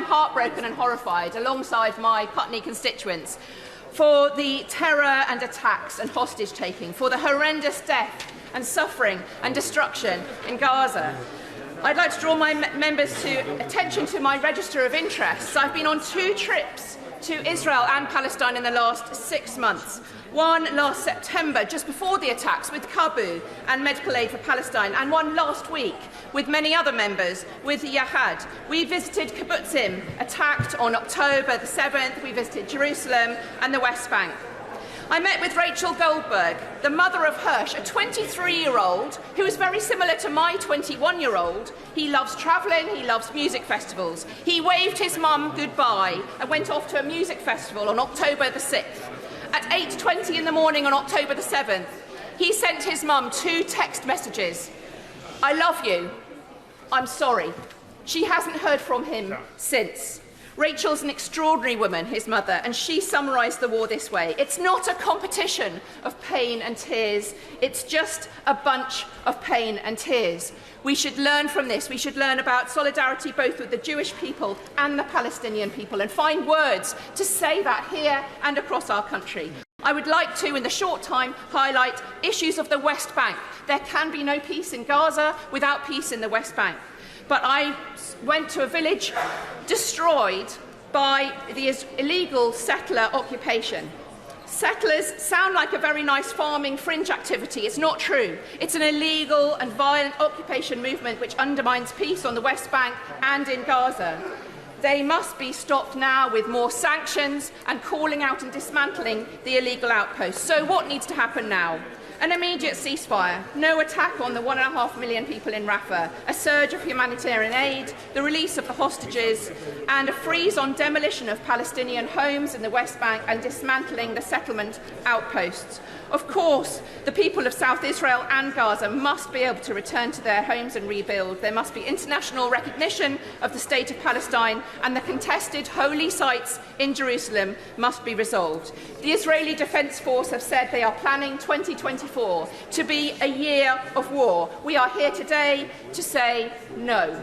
heartbroken and horrified, alongside my Putney constituents, for the terror and attacks and hostage-taking, for the horrendous death and suffering and destruction in Gaza. I'd like to draw my members' attention to my register of interests. I've been on 2 trips to Israel and Palestine in the last 6 months. One last September, just before the attacks, with Kabu and Medical Aid for Palestine, and one last week with many other members with Yahad. We visited kibbutzim attacked on October the 7th. We visited Jerusalem and the West Bank. I met with Rachel Goldberg, the mother of Hirsch, a 23-year-old who is very similar to my 21-year-old. He loves travelling, he loves music festivals. He waved his mum goodbye and went off to a music festival on October the 6th. At 8:20 in the morning on October the 7th, he sent his mum 2 text messages. "I love you. I'm sorry." She hasn't heard from him since. Rachel's an extraordinary woman, his mother, and she summarised the war this way: "It's not a competition of pain and tears, it's just a bunch of pain and tears." We should learn from this. We should learn about solidarity both with the Jewish people and the Palestinian people, and find words to say that here and across our country. I would like to, in the short time, highlight issues of the West Bank. There can be no peace in Gaza without peace in the West Bank. But I went to a village destroyed by the illegal settler occupation. Settlers sound like a very nice farming fringe activity. It's not true. It's an illegal and violent occupation movement which undermines peace on the West Bank and in Gaza. They must be stopped now with more sanctions and calling out and dismantling the illegal outposts. So what needs to happen now? An immediate ceasefire, no attack on the 1.5 million people in Rafah, a surge of humanitarian aid, the release of the hostages, and a freeze on demolition of Palestinian homes in the West Bank and dismantling the settlement outposts. Of course, the people of South Israel and Gaza must be able to return to their homes and rebuild. There must be international recognition of the state of Palestine, and the contested holy sites in Jerusalem must be resolved. The Israeli Defence Force have said they are planning 2024 to be a year of war. We are here today to say no.